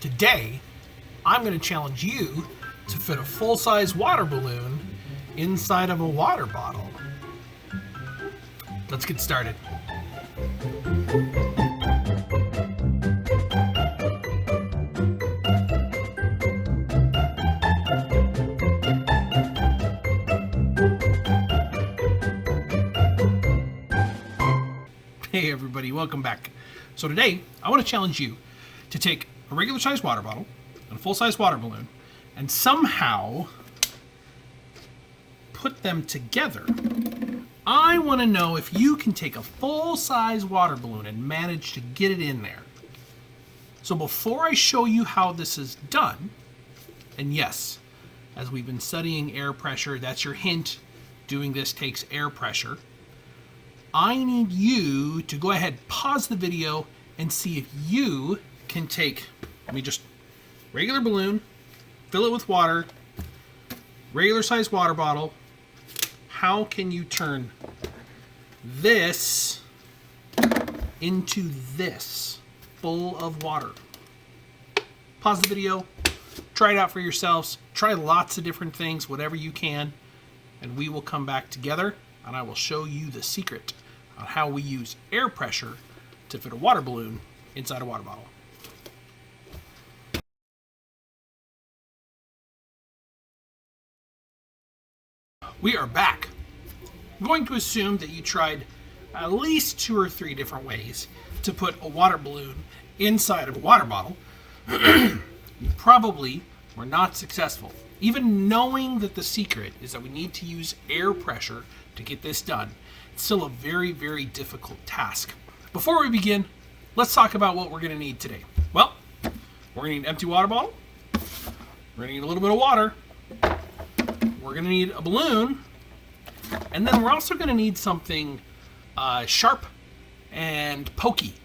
Today, I'm going to challenge you to fit a full-size water balloon inside of a water bottle. Let's get started. Hey everybody, welcome back. So today, I want to challenge you to take a regular sized water bottle and a full-size water balloon and somehow put them together. I want to know if you can take a full-size water balloon and manage to get it in there. So before I show you how this is done, and yes, as we've been studying air pressure, that's your hint, doing this takes air pressure. I need you to go ahead, pause the video, and see if you can take, regular balloon, fill it with water, regular size water bottle. How can you turn this into this full of water? Pause the video, try it out for yourselves, try lots of different things, whatever you can, and we will come back together and I will show you the secret on how we use air pressure to fit a water balloon inside a water bottle. We are back. I'm going to assume that you tried at least 2 or 3 different ways to put a water balloon inside of a water bottle. You probably were not successful. Even knowing that the secret is that we need to use air pressure to get this done, it's still a very, very difficult task. Before we begin, let's talk about what we're going to need today. Well, we're going to need an empty water bottle. We're going to need a little bit of water. We're going to need a balloon. And then we're also going to need something sharp and pokey.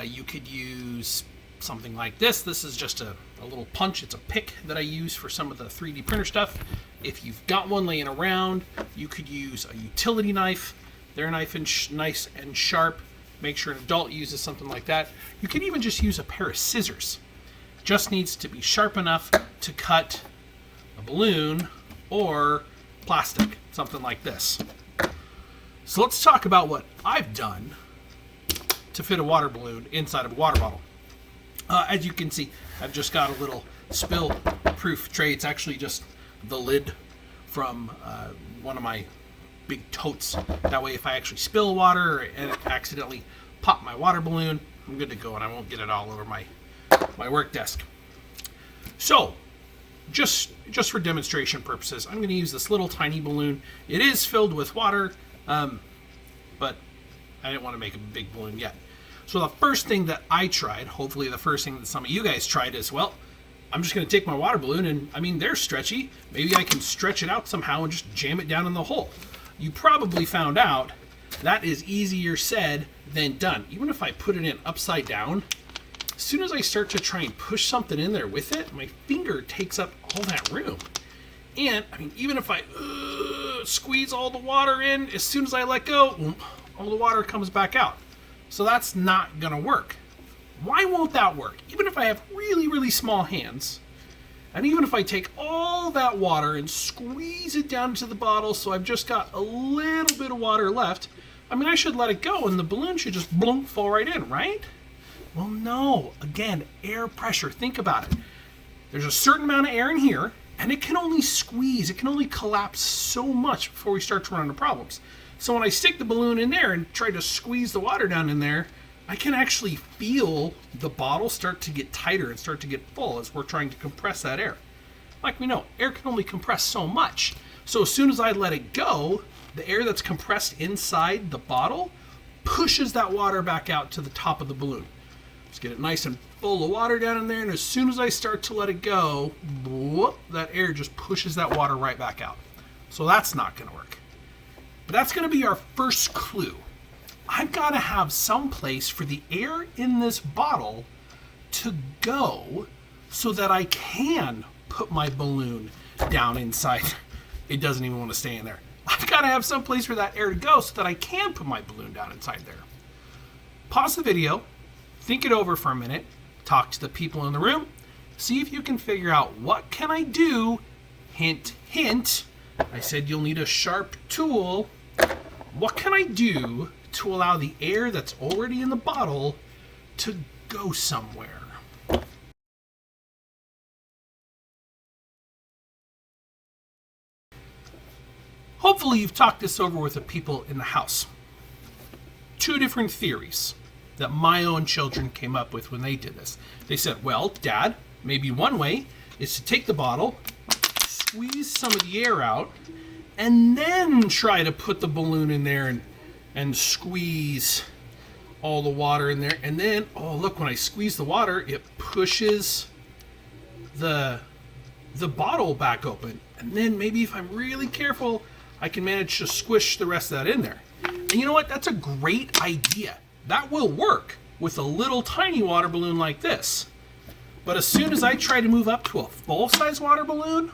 You could use something like this. This is just a little punch. It's a pick that I use for some of the 3D printer stuff. If you've got one laying around, you could use a utility knife. They're nice and sharp. Make sure an adult uses something like that. You can even just use a pair of scissors. Just needs to be sharp enough to cut a balloon or plastic, something like this. So let's talk about what I've done to fit a water balloon inside of a water bottle. As you can see, I've just got a little spill-proof tray. It's actually just the lid from one of my big totes. That way if I actually spill water and accidentally pop my water balloon, I'm good to go and I won't get it all over my work desk. So, just for demonstration purposes, I'm going to use this little tiny balloon. It is filled with water, but I didn't want to make a big balloon yet. So the first thing that I tried, hopefully the first thing that some of you guys tried is, well, I'm just going to take my water balloon and, they're stretchy. Maybe I can stretch it out somehow and just jam it down in the hole. You probably found out that is easier said than done. Even if I put it in upside down, as soon as I start to try and push something in there with it, my finger takes up all that room. And, even if I squeeze all the water in, as soon as I let go, all the water comes back out. So that's not going to work. Why won't that work? Even if I have really, really small hands, and even if I take all that water and squeeze it down into the bottle so I've just got a little bit of water left, I should let it go and the balloon should just fall right in, right? Well, no. Again, air pressure. Think about it. There's a certain amount of air in here, and it can only squeeze, it can only collapse so much before we start to run into problems. So when I stick the balloon in there and try to squeeze the water down in there, I can actually feel the bottle start to get tighter and start to get full as we're trying to compress that air. Like we know, air can only compress so much. So as soon as I let it go, the air that's compressed inside the bottle pushes that water back out to the top of the balloon. Let's get it nice and full of water down in there, and as soon as I start to let it go, that air just pushes that water right back out. So that's not going to work. But that's going to be our first clue. I've got to have some place for the air in this bottle to go so that I can put my balloon down inside. It doesn't even want to stay in there. I've got to have some place for that air to go so that I can put my balloon down inside there. Pause the video, think it over for a minute, talk to the people in the room, see if you can figure out what can I do. Hint, hint. I said you'll need a sharp tool. What can I do to allow the air that's already in the bottle to go somewhere? Hopefully you've talked this over with the people in the house. Two different theories that my own children came up with when they did this. They said, well, Dad, maybe one way is to take the bottle, squeeze some of the air out, and then try to put the balloon in there and squeeze all the water in there. And then, oh, look, when I squeeze the water, it pushes the bottle back open. And then maybe if I'm really careful, I can manage to squish the rest of that in there. And you know what? That's a great idea. That will work with a little tiny water balloon like this. But as soon as I try to move up to a full-size water balloon,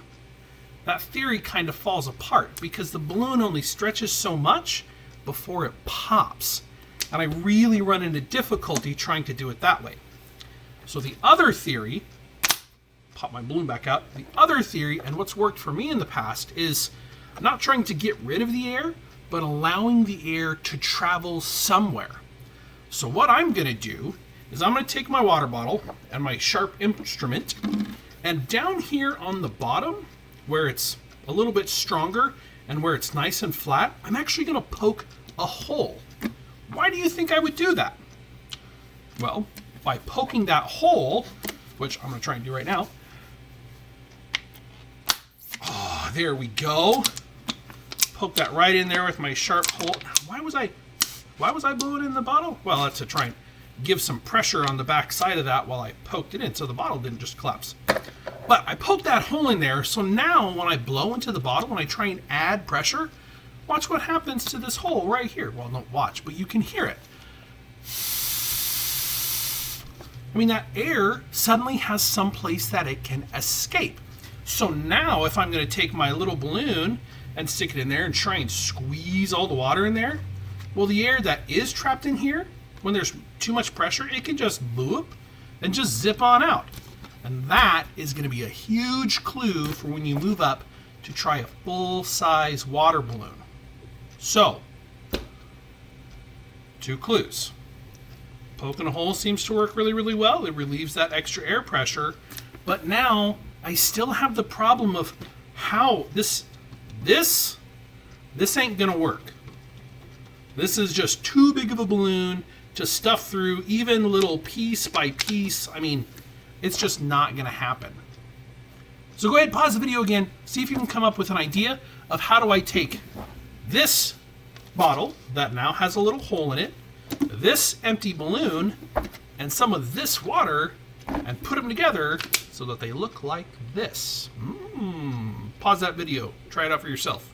that theory kind of falls apart because the balloon only stretches so much before it pops. And I really run into difficulty trying to do it that way. So the other theory, pop my balloon back out, the other theory, and what's worked for me in the past, is not trying to get rid of the air, but allowing the air to travel somewhere. So what I'm going to do is I'm going to take my water bottle and my sharp instrument, and down here on the bottom, where it's a little bit stronger and where it's nice and flat, I'm actually going to poke a hole. Why do you think I would do that? Well, by poking that hole, which I'm going to try and do right now. Oh, there we go. Poke that right in there with my sharp hole. Why was I blowing in the bottle? Well, that's to try and give some pressure on the back side of that while I poked it in so the bottle didn't just collapse. But I poked that hole in there, so now when I blow into the bottle, when I try and add pressure, watch what happens to this hole right here. Well, don't watch, but you can hear it. I mean, that air suddenly has some place that it can escape. So now if I'm going to take my little balloon and stick it in there and try and squeeze all the water in there, well, the air that is trapped in here, when there's too much pressure, it can just boop and just zip on out. And that is going to be a huge clue for when you move up to try a full-size water balloon. So, two clues. Poking a hole seems to work really, really well. It relieves that extra air pressure. But now I still have the problem of how this ain't going to work. This is just too big of a balloon to stuff through, even little piece by piece. I mean, it's just not going to happen. So go ahead, pause the video again, see if you can come up with an idea of how do I take this bottle that now has a little hole in it, this empty balloon, and some of this water, and put them together so that they look like this. Pause that video, try it out for yourself.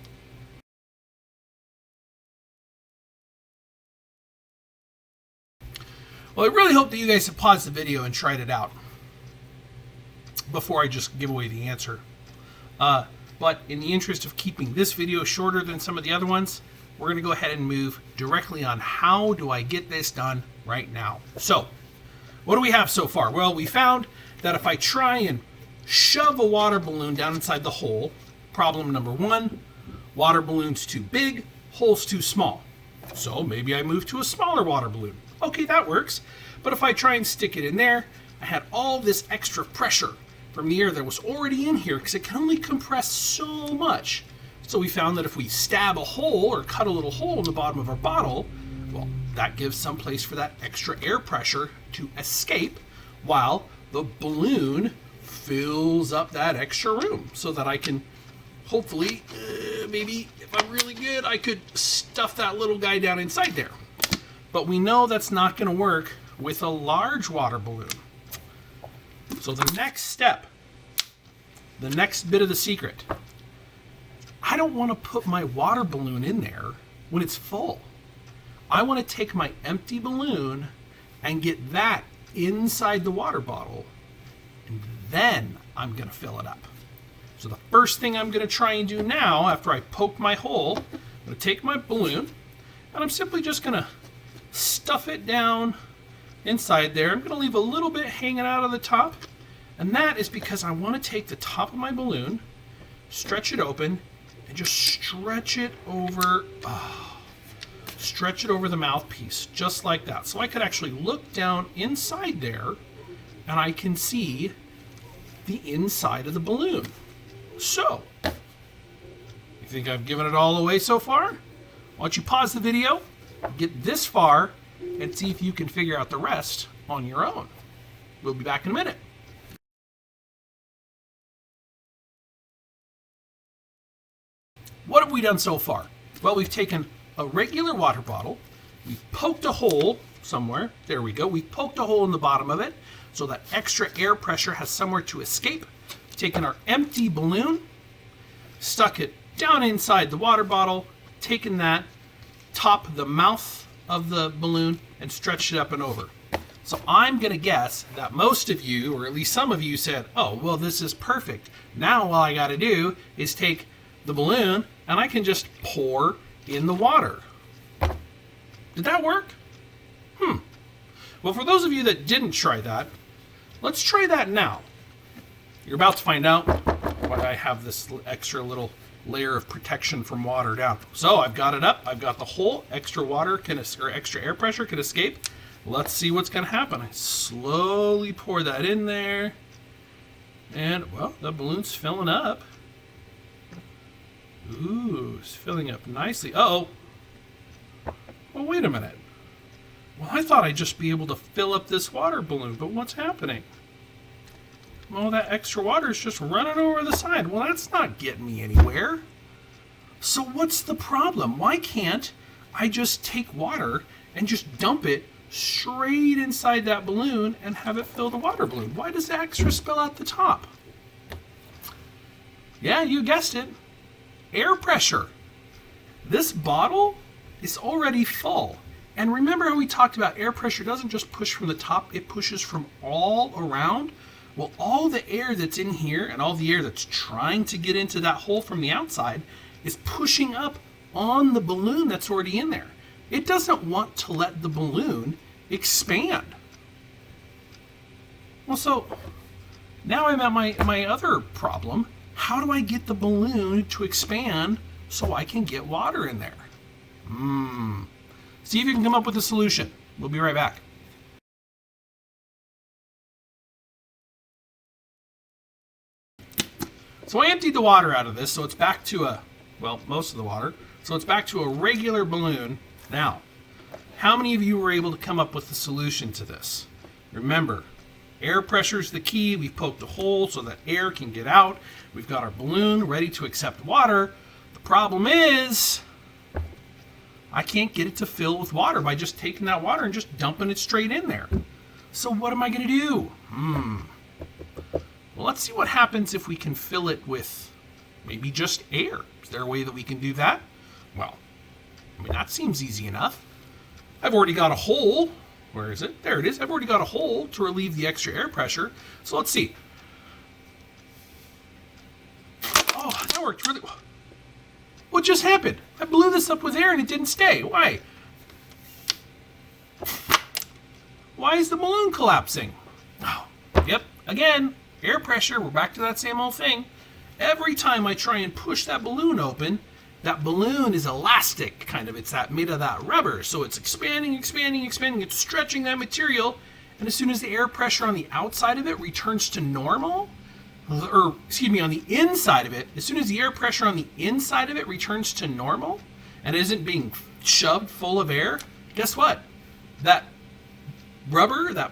Well, I really hope that you guys have paused the video and tried it out before I just give away the answer. But in the interest of keeping this video shorter than some of the other ones, we're going to go ahead and move directly on how do I get this done right now. So, what do we have so far? Well, we found that if I try and shove a water balloon down inside the hole, problem number one, water balloon's too big, hole's too small. So maybe I move to a smaller water balloon. Okay, that works. But if I try and stick it in there, I had all this extra pressure from the air that was already in here because it can only compress so much. So we found that if we stab a hole or cut a little hole in the bottom of our bottle, well, that gives some place for that extra air pressure to escape while the balloon fills up that extra room so that I can hopefully, maybe if I'm really good, I could stuff that little guy down inside there. But we know that's not going to work with a large water balloon. So the next step, the next bit of the secret, I don't want to put my water balloon in there when it's full. I want to take my empty balloon and get that inside the water bottle, and then I'm going to fill it up. So the first thing I'm going to try and do now, after I poke my hole, I'm going to take my balloon, and I'm simply just going to stuff it down inside there. I'm going to leave a little bit hanging out of the top, And that is because I want to take the top of my balloon, stretch it open, and just stretch it over the mouthpiece, just like that. So I could actually look down inside there, and I can see the inside of the balloon. So, you think I've given it all away so far? Why don't you pause the video, get this far, and see if you can figure out the rest on your own. We'll be back in a minute. What have we done so far? Well, we've taken a regular water bottle, we've poked a hole somewhere, there we go, we've poked a hole in the bottom of it so that extra air pressure has somewhere to escape. Taken our empty balloon, stuck it down inside the water bottle, taken that top, the mouth of the balloon, and stretched it up and over. So I'm going to guess that most of you, or at least some of you, said, oh, well, this is perfect. Now all I got to do is take the balloon and I can just pour in the water. Did that work? Well, for those of you that didn't try that, let's try that now. You're about to find out why I have this extra little layer of protection from water down. So I've got it up, I've got the hole, extra water or extra air pressure can escape. Let's see what's going to happen. I slowly pour that in there, and well, the balloon's filling up. Ooh, it's filling up nicely. Uh-oh. Well, wait a minute. Well, I thought I'd just be able to fill up this water balloon, but what's happening? Well, that extra water is just running over the side. Well, that's not getting me anywhere. So what's the problem? Why can't I just take water and just dump it straight inside that balloon and have it fill the water balloon? Why does the extra spill out the top? Yeah, you guessed it. Air pressure. This bottle is already full. And remember how we talked about air pressure doesn't just push from the top, it pushes from all around? Well, all the air that's in here and all the air that's trying to get into that hole from the outside is pushing up on the balloon that's already in there. It doesn't want to let the balloon expand. Well, so now I'm at my other problem. How do I get the balloon to expand so I can get water in there? See if you can come up with a solution. We'll be right back. So I emptied the water out of this, so it's back to most of the water. So it's back to a regular balloon. Now, how many of you were able to come up with the solution to this? Remember, air pressure is the key. We've poked a hole so that air can get out. We've got our balloon ready to accept water. The problem is, I can't get it to fill with water by just taking that water and just dumping it straight in there. So what am I going to do? Well, let's see what happens if we can fill it with maybe just air. Is there a way that we can do that? Well, I mean, that seems easy enough. I've already got a hole. Where is it? There it is. I've already got a hole to relieve the extra air pressure. So let's see. Oh, that worked really well. What just happened? I blew this up with air and it didn't stay. Why? Why is the balloon collapsing? Oh, yep, again, air pressure. We're back to that same old thing. Every time I try and push that balloon open, that balloon is elastic, kind of. It's made of that rubber, so it's expanding. It's stretching that material, and as soon as the air pressure on the outside of it returns to normal, on the inside of it, as soon as the air pressure on the inside of it returns to normal and isn't being shoved full of air, guess what? That rubber, that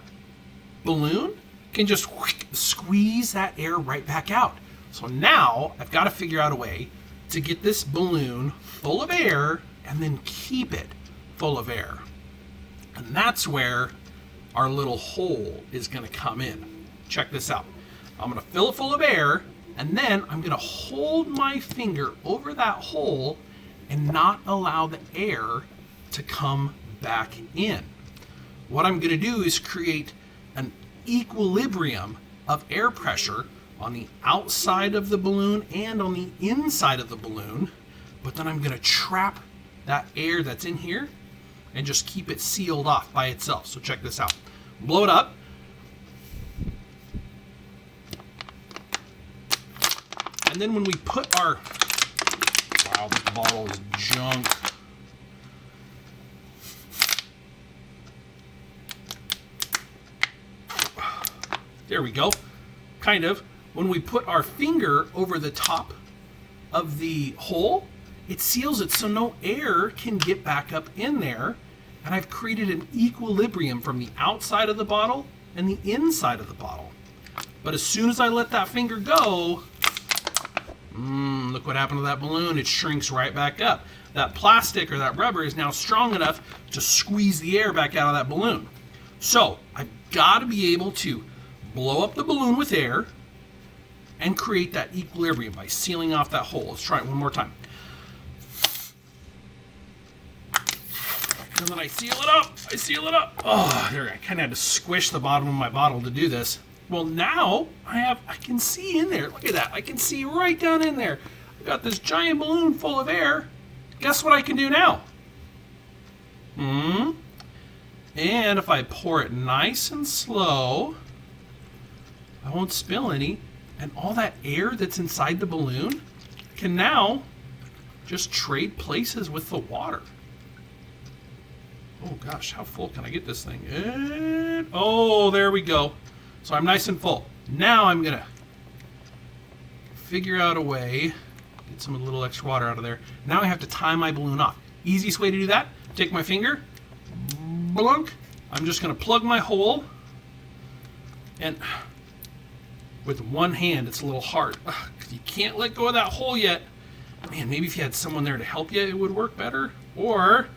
balloon, can just squeeze that air right back out. So now I've got to figure out a way to get this balloon full of air and then keep it full of air. And that's where our little hole is going to come in. Check this out. I'm going to fill it full of air, and then I'm going to hold my finger over that hole and not allow the air to come back in. What I'm going to do is create an equilibrium of air pressure on the outside of the balloon and on the inside of the balloon, but then I'm going to trap that air that's in here and just keep it sealed off by itself. So check this out. Blow it up. And then when we put our... Wow, this bottle is junk. There we go. Kind of. When we put our finger over the top of the hole, it seals it so no air can get back up in there. And I've created an equilibrium from the outside of the bottle and the inside of the bottle. But as soon as I let that finger go, look what happened to that balloon. It shrinks right back up. That plastic or that rubber is now strong enough to squeeze the air back out of that balloon. So I've got to be able to blow up the balloon with air and create that equilibrium by sealing off that hole. Let's try it one more time. And then I seal it up. I seal it up. Oh, there, I kind of had to squish the bottom of my bottle to do this. Well, now I can see in there. Look at that. I can see right down in there. I've got this giant balloon full of air. Guess what I can do now? And if I pour it nice and slow, I won't spill any. And all that air that's inside the balloon can now just trade places with the water. Oh gosh, how full can I get this thing? And, oh, there we go. So I'm nice and full. Now I'm gonna figure out a way, get some little extra water out of there. Now I have to tie my balloon off. Easiest way to do that, take my finger, blunk. I'm just gonna plug my hole, and with one hand, it's a little hard. You can't let go of that hole yet. Man, maybe if you had someone there to help you, it would work better. Or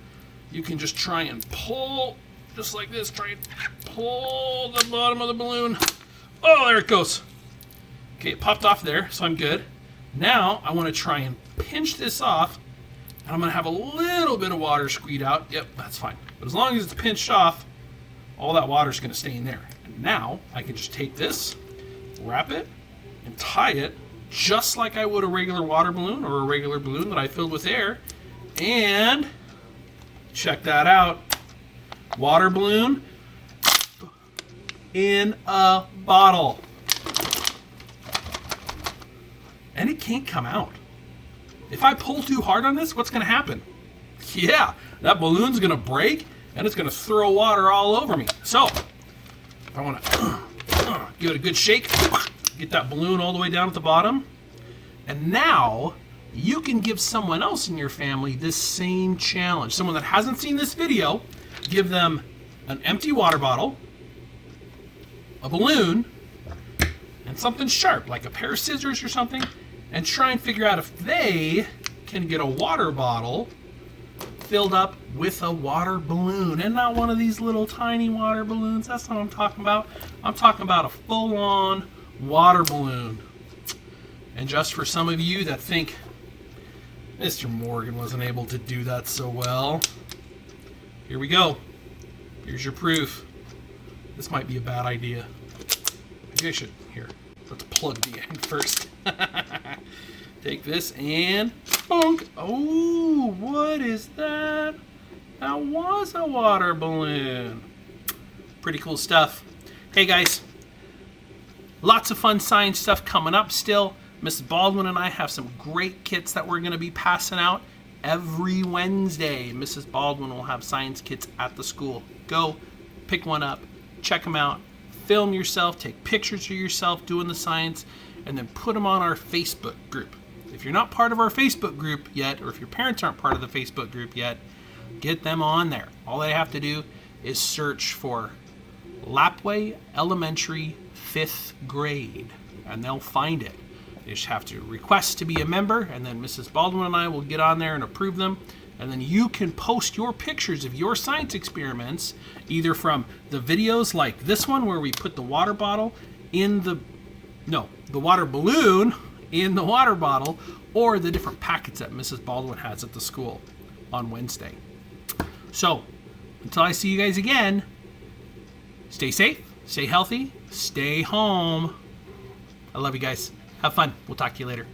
you can just try and pull, just like this. Try and pull the bottom of the balloon. Oh, there it goes. Okay, it popped off there, so I'm good. Now, I want to try and pinch this off, and I'm going to have a little bit of water squeeze out. Yep, that's fine. But as long as it's pinched off, all that water's going to stay in there. And now, I can just take this, wrap it, and tie it just like I would a regular water balloon or a regular balloon that I filled with air. And check that out. Water balloon in a bottle. And it can't come out. If I pull too hard on this, what's going to happen? Yeah, that balloon's going to break and it's going to throw water all over me. So, if I want to give it a good shake, get that balloon all the way down at the bottom. And now you can give someone else in your family this same challenge. Someone that hasn't seen this video, give them an empty water bottle, a balloon, and something sharp, like a pair of scissors or something, and try and figure out if they can get a water bottle filled up with a water balloon, and not one of these little tiny water balloons. That's not what I'm talking about. I'm talking about a full-on water balloon. And just for some of you that think Mr. Morgan wasn't able to do that so well, here we go. Here's your proof. This might be a bad idea. Maybe I should, here, let's plug the end first. Take this and bonk. Oh, what is that? That was a water balloon. Pretty cool stuff. Hey guys, lots of fun science stuff coming up still. Mrs. Baldwin and I have some great kits that we're going to be passing out every Wednesday. Mrs. Baldwin will have science kits at the school. Go pick one up, check them out, film yourself, take pictures of yourself doing the science, and then put them on our Facebook group. If you're not part of our Facebook group yet, or if your parents aren't part of the Facebook group yet, get them on there. All they have to do is search for Lapwai Elementary 5th grade, and they'll find it. You just have to request to be a member, and then Mrs. Baldwin and I will get on there and approve them. And then you can post your pictures of your science experiments, either from the videos like this one where we put the water bottle in the water balloon in the water bottle, or the different packets that Mrs. Baldwin has at the school on Wednesday. So, until I see you guys again, stay safe, stay healthy, stay home. I love you guys. Have fun. We'll talk to you later.